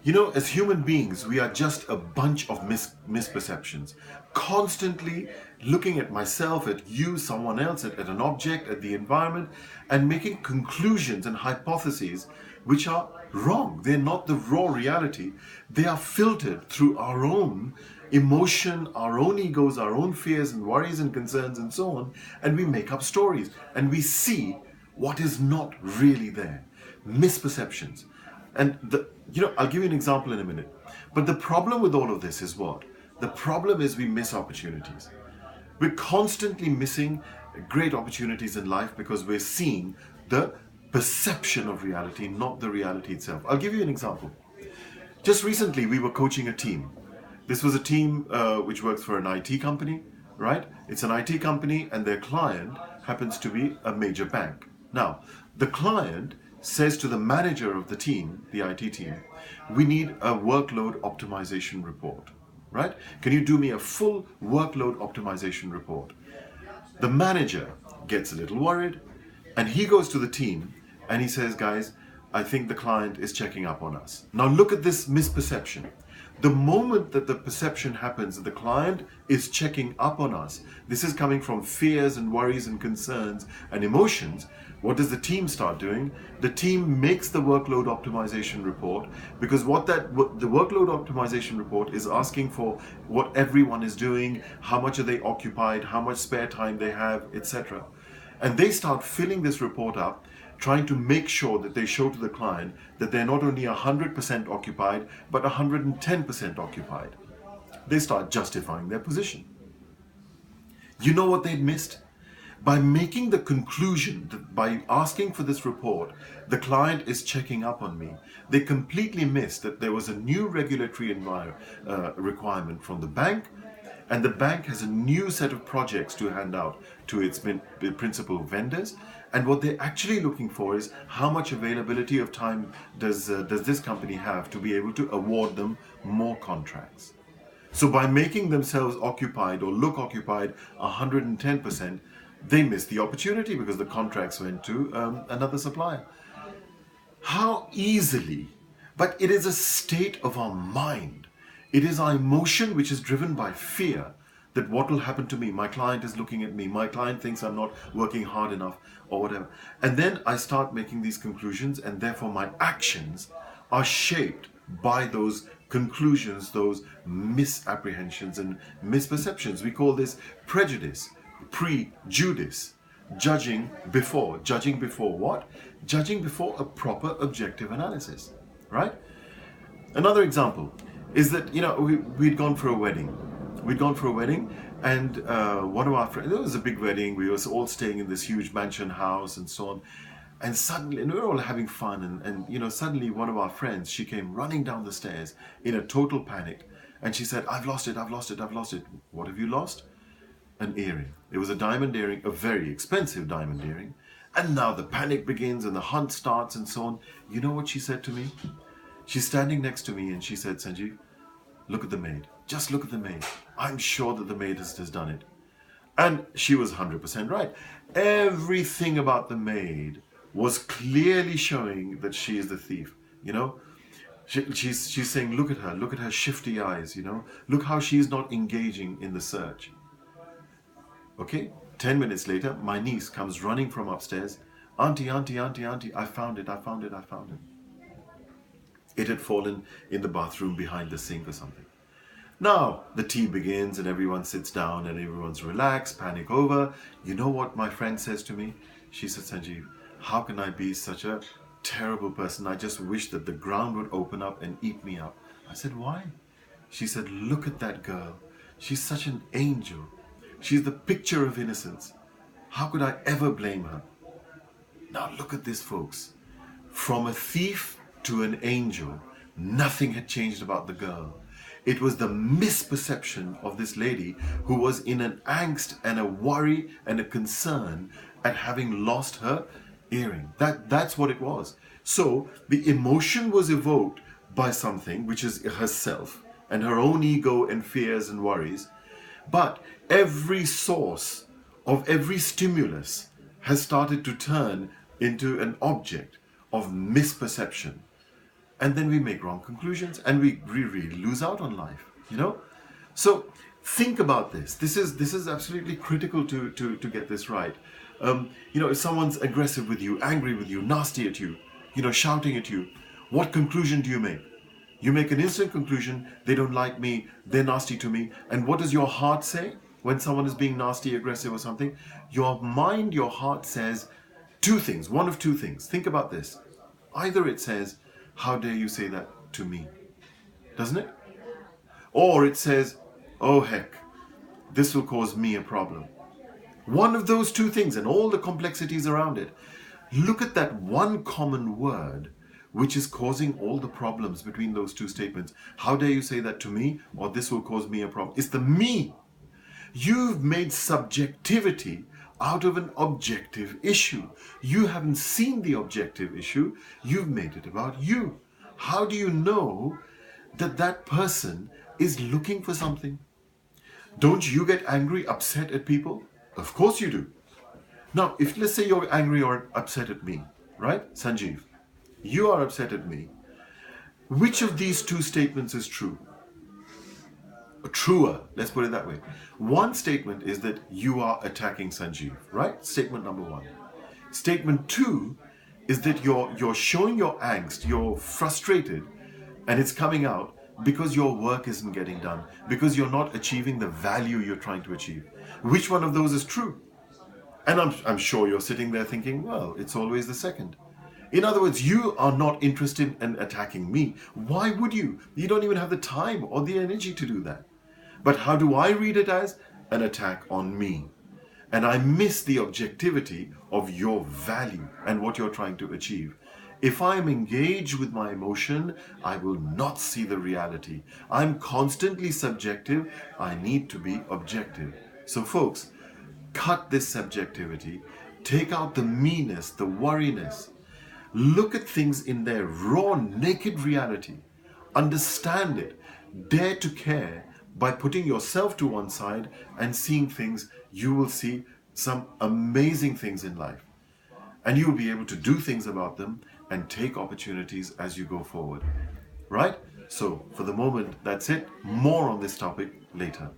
You know, as human beings, we are just a bunch of misperceptions, constantly looking at myself, at you, someone else, at an object, at the environment, and making conclusions and hypotheses which are wrong. They're not the raw reality. They are filtered through our own emotion, our own egos, our own fears and worries and concerns and so on, and we make up stories and we see what is not really there. Misperceptions. And I'll give you an example in a minute. But the problem with all of this is what? The problem is we miss opportunities. We're constantly missing great opportunities in life because we're seeing the perception of reality, not the reality itself. I'll give you an example. Just recently, we were coaching a team. This was a team which works for an IT company, right? It's an IT company and their client happens to be a major bank. Now, the client says to the manager of the team, the IT team, we need a workload optimization report, right? Can you do me a full workload optimization report? The manager gets a little worried and he goes to the team and he says, guys, I think the client is checking up on us. Now look at this misperception. The moment that the perception happens that the client is checking up on us, this is coming from fears and worries and concerns and emotions. What does the team start doing? The team makes the workload optimization report, because what the workload optimization report is asking for what everyone is doing, how much are they occupied, how much spare time they have, etc. And they start filling this report up, trying to make sure that they show to the client that they're not only 100% occupied, but 110% occupied. They start justifying their position. You know what they'd missed? By making the conclusion that by asking for this report, the client is checking up on me, they completely missed that there was a new regulatory requirement from the bank, and the bank has a new set of projects to hand out to its principal vendors. And what they're actually looking for is how much availability of time does this company have to be able to award them more contracts. So by making themselves occupied or look occupied 110%, they missed the opportunity because the contracts went to another supplier. How easily, but it is a state of our mind. It is our emotion which is driven by fear that what will happen to me? My client is looking at me. My client thinks I'm not working hard enough or whatever. And then I start making these conclusions, and therefore my actions are shaped by those conclusions, those misapprehensions and misperceptions. We call this prejudice, prejudice, judging before. Judging before what? Judging before a proper objective analysis, right? Another example is that, we'd gone for a wedding. And one of our friends, it was a big wedding, we were all staying in this huge mansion house and so on. And suddenly, and we were all having fun, and suddenly one of our friends, she came running down the stairs in a total panic. And she said, I've lost it. What have you lost? An earring. It was a diamond earring, a very expensive diamond earring. And now the panic begins and the hunt starts and so on. You know what she said to me? She's standing next to me and she said, Sanjeev, look at the maid. Just look at the maid. I'm sure that the maid has done it. And she was 100% right. Everything about the maid was clearly showing that she is the thief. She's saying, look at her shifty eyes, look how she's not engaging in the search. Okay, 10 minutes later, my niece comes running from upstairs. Auntie, I found it. It had fallen in the bathroom behind the sink or something. Now, the tea begins and everyone sits down and everyone's relaxed, panic over. You know what my friend says to me? She said, Sanjeev, how can I be such a terrible person? I just wish that the ground would open up and eat me up. I said, why? She said, look at that girl. She's such an angel. She's the picture of innocence. How could I ever blame her? Now look at this, folks. From a thief to an angel, nothing had changed about the girl. It was the misperception of this lady who was in an angst and a worry and a concern at having lost her earring. That's what it was. So the emotion was evoked by something which is herself and her own ego and fears and worries. But every source of every stimulus has started to turn into an object of misperception. and then we make wrong conclusions, and we really lose out on life, you know. So think about this. This is absolutely critical to get this right. If someone's aggressive with you, angry with you, nasty at you, shouting at you, what conclusion do you make? You make an instant conclusion: they don't like me, they're nasty to me. And what does your heart say when someone is being nasty, aggressive, or something? Your mind, your heart says two things, one of two things. Think about this. Either it says, how dare you say that to me? Doesn't it? Or it says, oh heck, this will cause me a problem. One of those two things, and all the complexities around it. Look at that one common word which is causing all the problems between those two statements. How dare you say that to me, or this will cause me a problem? It's the me. You've made subjectivity out of an objective issue. You haven't seen the objective issue, you've made it about you. How do you know that that person is looking for something? Don't you get angry, upset at people? Of course you do. Now, if let's say you're angry or upset at me, right? Sanjeev, you are upset at me. Which of these two statements is true? Truer, let's put it that way. One statement is that you are attacking Sanjeev, right? Statement number one. Statement two is that you're showing your angst, you're frustrated, and it's coming out because your work isn't getting done, because you're not achieving the value you're trying to achieve. Which one of those is true? And I'm sure you're sitting there thinking, well, it's always the second. In other words, you are not interested in attacking me. Why would you? You don't even have the time or the energy to do that. But how do I read it? As an attack on me. And I miss the objectivity of your value and what you're trying to achieve. If I'm engaged with my emotion, I will not see the reality. I'm constantly subjective. I need to be objective. So folks, cut this subjectivity. Take out the meanness, the worriness. Look at things in their raw, naked reality. Understand it. Dare to care. By putting yourself to one side and seeing things, you will see some amazing things in life. And you will be able to do things about them and take opportunities as you go forward. Right? So, for the moment, that's it. More on this topic later.